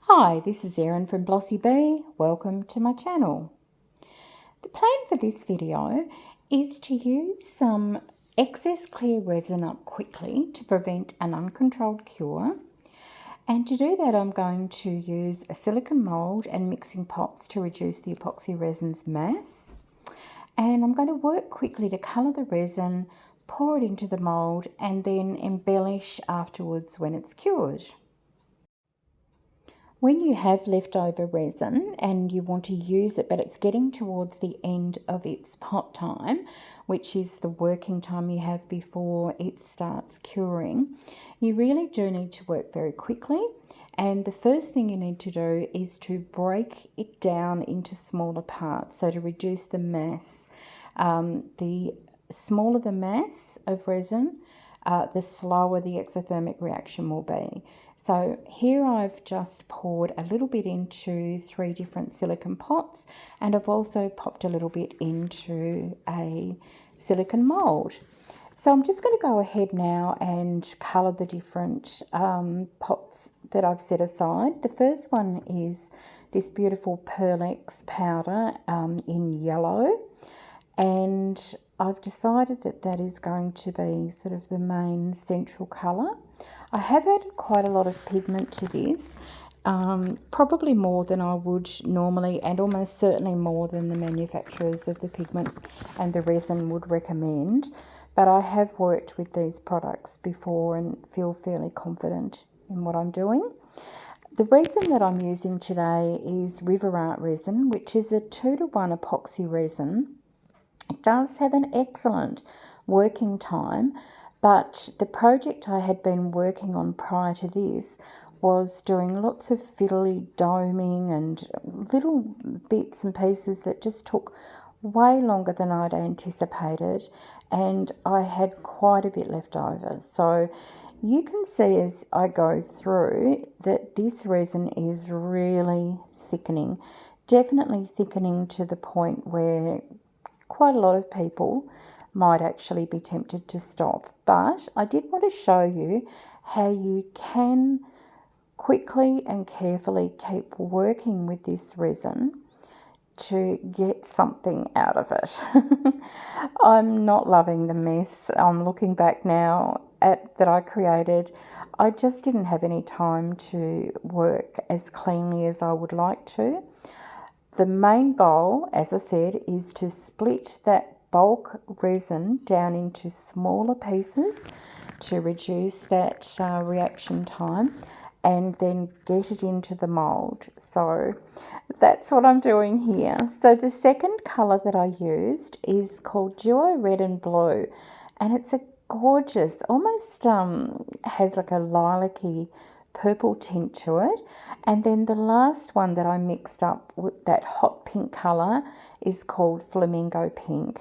Hi, this is Erin from Blossy Bee. Welcome to my channel. The plan for this video is to use some excess clear resin up quickly to prevent an uncontrolled cure. And to do that, I'm going to use a silicone mould and mixing pots to reduce the epoxy resin's mass. And I'm going to work quickly to colour the resin, pour it into the mould, and then embellish afterwards when it's cured. When you have leftover resin and you want to use it, but it's getting towards the end of its pot time, which is the working time you have before it starts curing, you really do need to work very quickly. And the first thing you need to do is to break it down into smaller parts, so to reduce the mass. The smaller the mass of resin, the slower the exothermic reaction will be. So here I've just poured a little bit into 3 different silicone pots, and I've also popped a little bit into a silicone mould. So I'm just going to go ahead now and colour the different pots that I've set aside. The first one is this beautiful Pearlex powder in yellow, and I've decided that that is going to be sort of the main central colour. I have added quite a lot of pigment to this, probably more than I would normally, and almost certainly more than the manufacturers of the pigment and the resin would recommend. But I have worked with these products before and feel fairly confident in what I'm doing. The resin that I'm using today is River Art resin, which is a 2-to-1 epoxy resin. It does have an excellent working time, but the project I had been working on prior to this was doing lots of fiddly doming and little bits and pieces that just took way longer than I'd anticipated, and I had quite a bit left over. So you can see as I go through that this resin is really thickening, definitely thickening to the point where quite a lot of people might actually be tempted to stop. But I did want to show you how you can quickly and carefully keep working with this resin to get something out of it. I'm not loving the mess. I'm looking back now at that I created. I just didn't have any time to work as cleanly as I would like to. The main goal, as I said, is to split that bulk resin down into smaller pieces to reduce that reaction time, and then get it into the mould. So that's what I'm doing here. So the second colour that I used is called Duo Red and Blue, and it's a gorgeous, almost has like a lilac-y purple tint to it. And then the last one that I mixed up with that hot pink colour is called Flamingo Pink.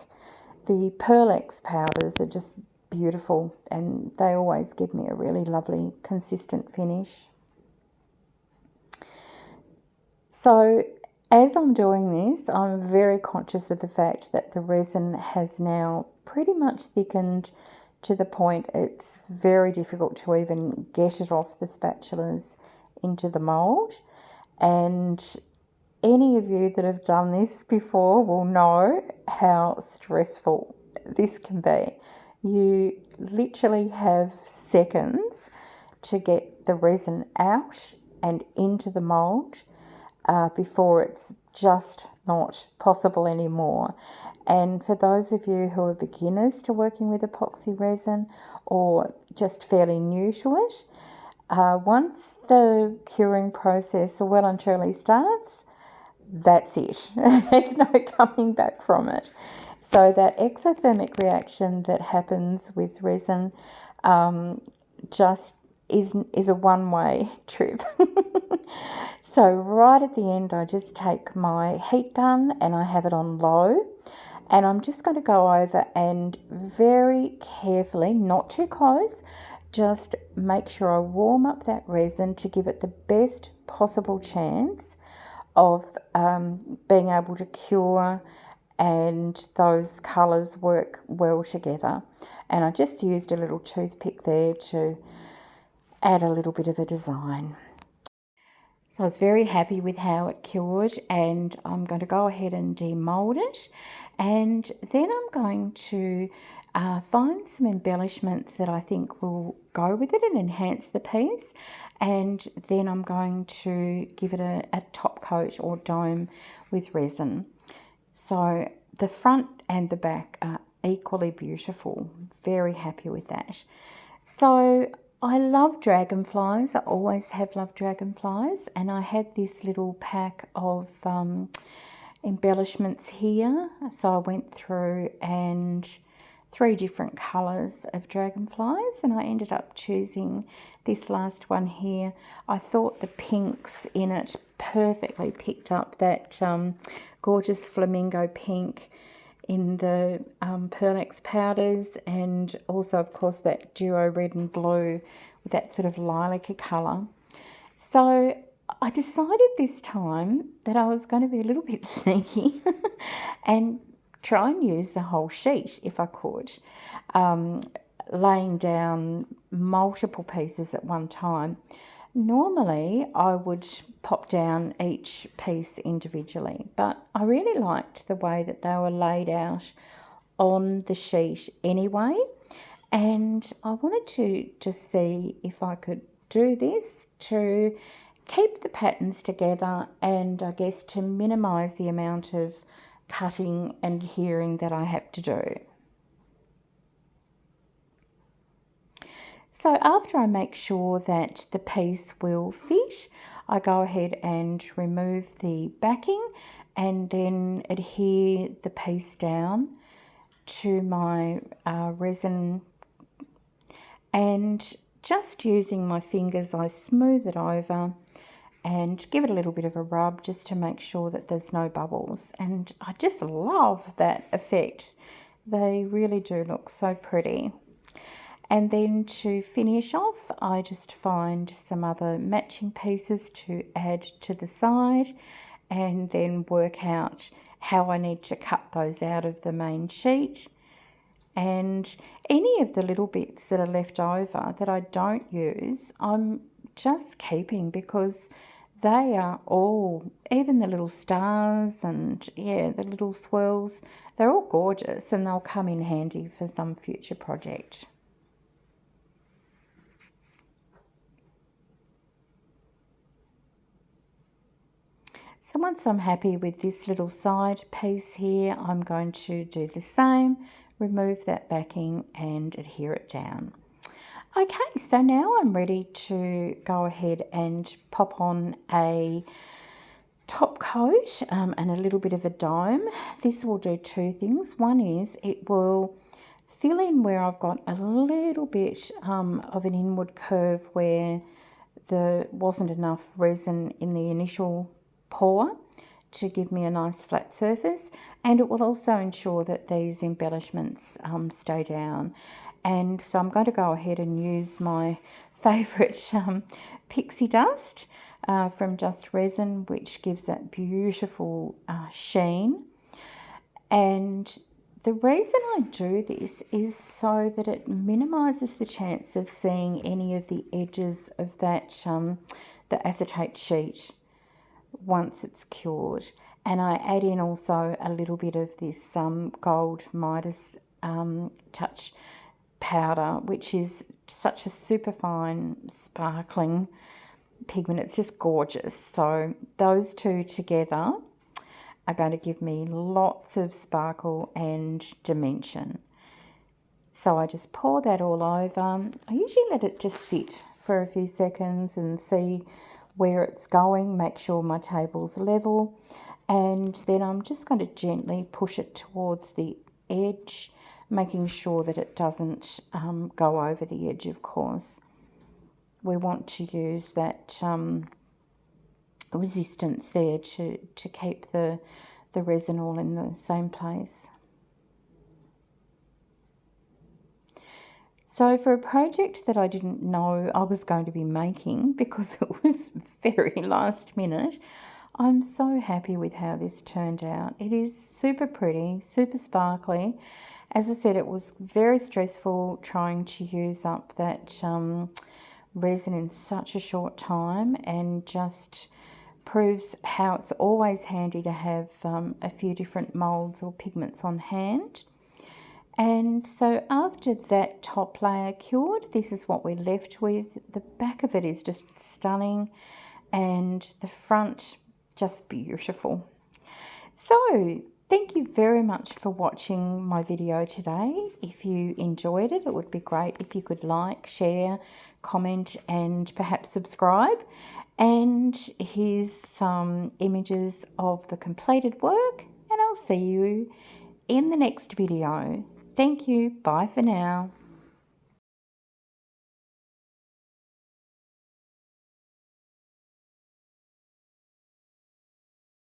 The Pearlex powders are just beautiful, and they always give me a really lovely consistent finish. So as I'm doing this, I'm very conscious of the fact that the resin has now pretty much thickened to the point it's very difficult to even get it off the spatulas into the mould. And any of you that have done this before will know how stressful this can be. You literally have seconds to get the resin out and into the mould before it's just not possible anymore. And for those of you who are beginners to working with epoxy resin or just fairly new to it, once the curing process well and truly starts, that's it. There's no coming back from it. So that exothermic reaction that happens with resin just is a one-way trip. So right at the end, I just take my heat gun and I have it on low, and I'm just going to go over and very carefully, not too close, just make sure I warm up that resin to give it the best possible chance of being able to cure and those colours work well together. And I just used a little toothpick there to add a little bit of a design. So I was very happy with how it cured, and I'm going to go ahead and demold it, and then I'm going to find some embellishments that I think will go with it and enhance the piece, and then I'm going to give it a top coat or dome with resin. So the front and the back are equally beautiful. Very happy with that. So I love dragonflies. I always have loved dragonflies, and I had this little pack of embellishments here. So I went through and 3 different colours of dragonflies, and I ended up choosing this last one here. I thought the pinks in it perfectly picked up that gorgeous flamingo pink in the Pearl powders, and also of course that duo red and blue with that sort of lilac colour. So I decided this time that I was going to be a little bit sneaky and try and use the whole sheet if I could, laying down multiple pieces at one time. Normally I would pop down each piece individually, but I really liked the way that they were laid out on the sheet anyway, and I wanted to just see if I could do this to keep the patterns together, and I guess to minimise the amount of cutting and adhering that I have to do. So after I make sure that the piece will fit, I go ahead and remove the backing and then adhere the piece down to my resin, and just using my fingers I smooth it over and give it a little bit of a rub just to make sure that there's no bubbles, and I just love that effect. They really do look so pretty. And then to finish off, I just find some other matching pieces to add to the side, and then work out how I need to cut those out of the main sheet. And any of the little bits that are left over that I don't use, I'm just keeping, because they are all, even the little stars and the little swirls, they're all gorgeous, and they'll come in handy for some future project. So once I'm happy with this little side piece here, I'm going to do the same, remove that backing and adhere it down. Okay, so now I'm ready to go ahead and pop on a top coat and a little bit of a dome. This will do 2 things. One is it will fill in where I've got a little bit of an inward curve where there wasn't enough resin in the initial pour to give me a nice flat surface, and it will also ensure that these embellishments stay down. And so I'm going to go ahead and use my favourite pixie dust from Just Resin, which gives that beautiful sheen. And the reason I do this is so that it minimises the chance of seeing any of the edges of that the acetate sheet once it's cured. And I add in also a little bit of this gold Midas touch powder, which is such a super fine sparkling pigment. It's just gorgeous. So those 2 together are going to give me lots of sparkle and dimension. So I just pour that all over. I usually let it just sit for a few seconds and see where it's going, make sure my table's level, and then I'm just going to gently push it towards the edge, making sure that it doesn't go over the edge, of course. We want to use that resistance there to keep the resin all in the same place. So for a project that I didn't know I was going to be making, because it was very last minute, I'm so happy with how this turned out. It is super pretty, super sparkly. As I said, it was very stressful trying to use up that resin in such a short time, and just proves how it's always handy to have a few different molds or pigments on hand. And so after that top layer cured, this is what we're left with. The back of it is just stunning, and the front just beautiful. So thank you very much for watching my video today. If you enjoyed it, it would be great if you could like, share, comment, and perhaps subscribe. And here's some images of the completed work, and I'll see you in the next video. Thank you. Bye for now.